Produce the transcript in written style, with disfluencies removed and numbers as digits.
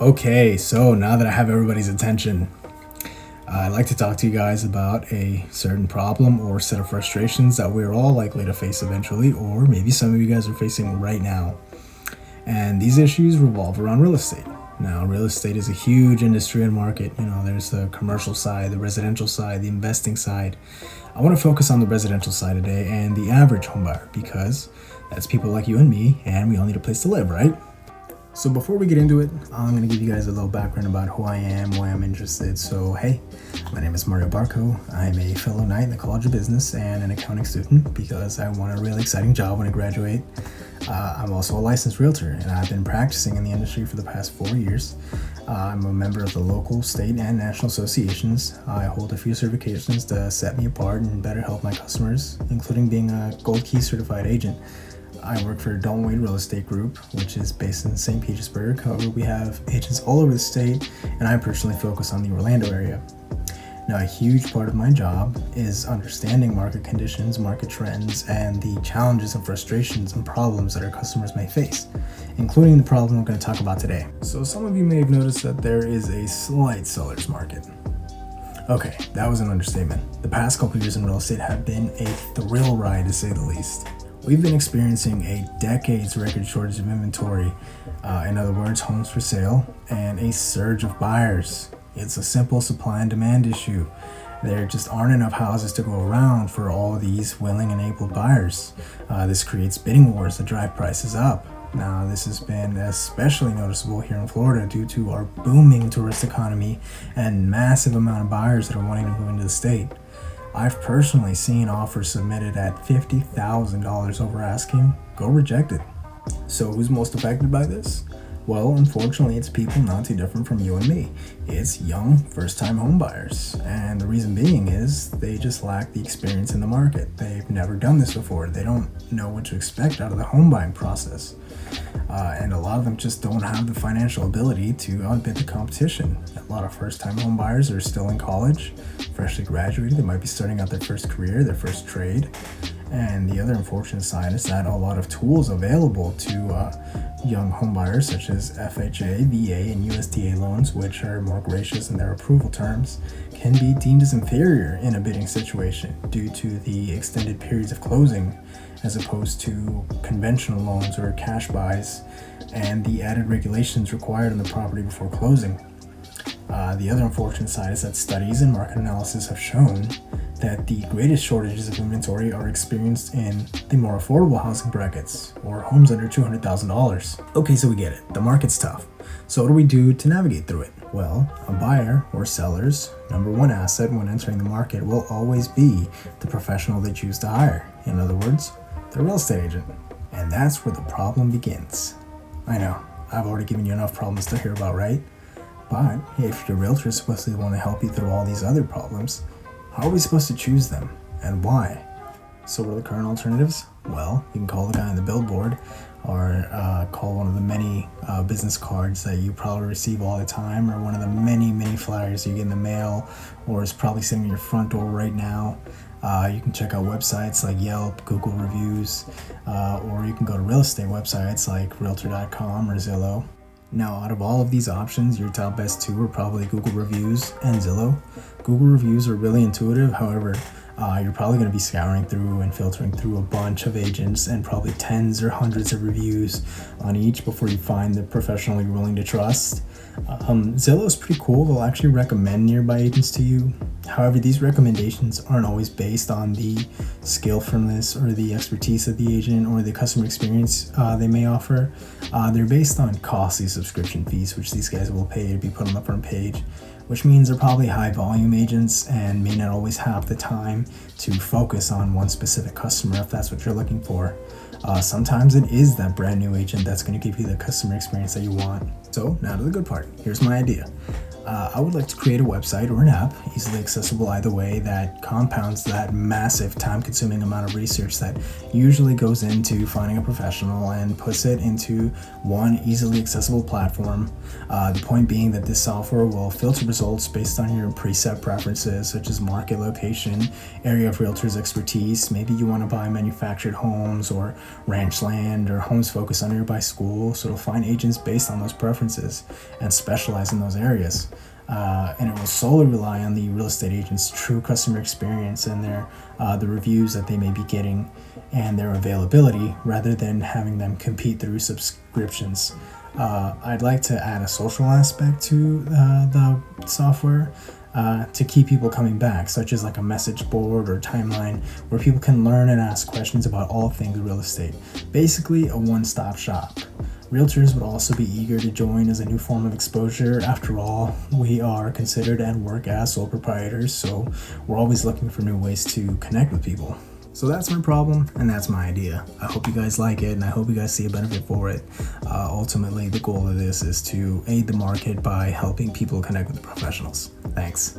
Okay, so now that I have everybody's attention, I'd like to talk to you guys about a certain problem or set of frustrations that we're all likely to face eventually, or maybe some of you guys are facing right now. And these issues revolve around real estate. Now, real estate is a huge industry and market. There's the commercial side, the residential side, the investing side. I want to focus on the residential side today and the average homebuyer because that's people like you and me, and we all need a place to live, right? So before we get into it, I'm going to give you guys a little background about who I am, why I'm interested. So hey, my name is Mario Barco. I'm a fellow Knight in the College of Business and an accounting student because I want a really exciting job when I graduate. I'm also a licensed realtor and I've been practicing in the industry for the past 4 years. I'm a member of the local, state, and national associations. I hold a few certifications to set me apart and better help my customers, including being a Gold Key certified agent. I work for Dalton Wade Real Estate Group, which is based in St. Petersburg. However, we have agents all over the state, and I personally focus on the Orlando area. Now, a huge part of my job is understanding market conditions, market trends, and the challenges and frustrations and problems that our customers may face, including the problem we're going to talk about today. So some of you may have noticed that there is a slight seller's market. Okay, that was an understatement. The past couple years in real estate have been a thrill ride, to say the least. We've been experiencing a decade's record shortage of inventory, in other words, homes for sale, and a surge of buyers. It's a simple supply and demand issue. There just aren't enough houses to go around for all these willing and able buyers. This creates bidding wars that drive prices up. Now, this has been especially noticeable here in Florida due to our booming tourist economy and massive amount of buyers that are wanting to move into the state. I've personally seen offers submitted at $50,000 over asking go rejected. So who's most affected by this? Well, unfortunately, it's people not too different from you and me. It's young, first-time home buyers. And the reason being is they just lack the experience in the market. They've never done this before. They don't know what to expect out of the home buying process. And a lot of them just don't have the financial ability to outbid the competition. A lot of first-time home buyers are still in college, freshly graduated. They might be starting out their first career, their first trade. And the other unfortunate side is that a lot of tools available to young homebuyers, such as FHA, VA, and USDA loans, which are more gracious in their approval terms, can be deemed as inferior in a bidding situation due to the extended periods of closing as opposed to conventional loans or cash buys and the added regulations required on the property before closing. The other unfortunate side is that studies and market analysis have shown that the greatest shortages of inventory are experienced in the more affordable housing brackets or homes under $200,000. Okay, so we get it. The market's tough. So what do we do to navigate through it? Well, a buyer or seller's number one asset when entering the market will always be the professional they choose to hire. In other words, the real estate agent. And that's where the problem begins. I know, I've already given you enough problems to hear about, right? But if your realtor is supposed to want to help you through all these other problems, how are we supposed to choose them and why? So what are the current alternatives? Well, you can call the guy on the billboard or call one of the many business cards that you probably receive all the time, or one of the many flyers you get in the mail, or is probably sitting in your front door right now. You can check out websites like Yelp, Google Reviews, or you can go to real estate websites like Realtor.com or Zillow. Now, out of all of these options, your top best two are probably Google Reviews and Zillow. Google Reviews are really intuitive. However, you're probably going to be scouring through and filtering through a bunch of agents and probably tens or hundreds of reviews on each before you find the professional you're willing to trust. Zillow is pretty cool. They'll actually recommend nearby agents to you. However, these recommendations aren't always based on the skillfulness or the expertise of the agent or the customer experience they may offer. They're based on costly subscription fees, which these guys will pay to be put on the front page, which means they're probably high volume agents and may not always have the time to focus on one specific customer if that's what you're looking for. Sometimes it is that brand new agent that's going to give you the customer experience that you want. So now to the good part. Here's my idea. I would like to create a website or an app, easily accessible either way, that compounds that massive time-consuming amount of research that usually goes into finding a professional and puts it into one easily accessible platform. The point being that this software will filter results based on your preset preferences, such as market location, area of realtor's expertise. Maybe you want to buy manufactured homes or ranch land or homes focused on nearby schools, so it'll find agents based on those preferences and specialize in those areas. And it will solely rely on the real estate agent's true customer experience and the reviews that they may be getting and their availability, rather than having them compete through subscriptions. I'd like to add a social aspect to the software to keep people coming back, such as like a message board or timeline where people can learn and ask questions about all things real estate. Basically, a one-stop shop. Realtors would also be eager to join as a new form of exposure. After all, we are considered and work as sole proprietors, so we're always looking for new ways to connect with people. So that's my problem, and that's my idea. I hope you guys like it, and I hope you guys see a benefit for it. Ultimately, the goal of this is to aid the market by helping people connect with the professionals. Thanks.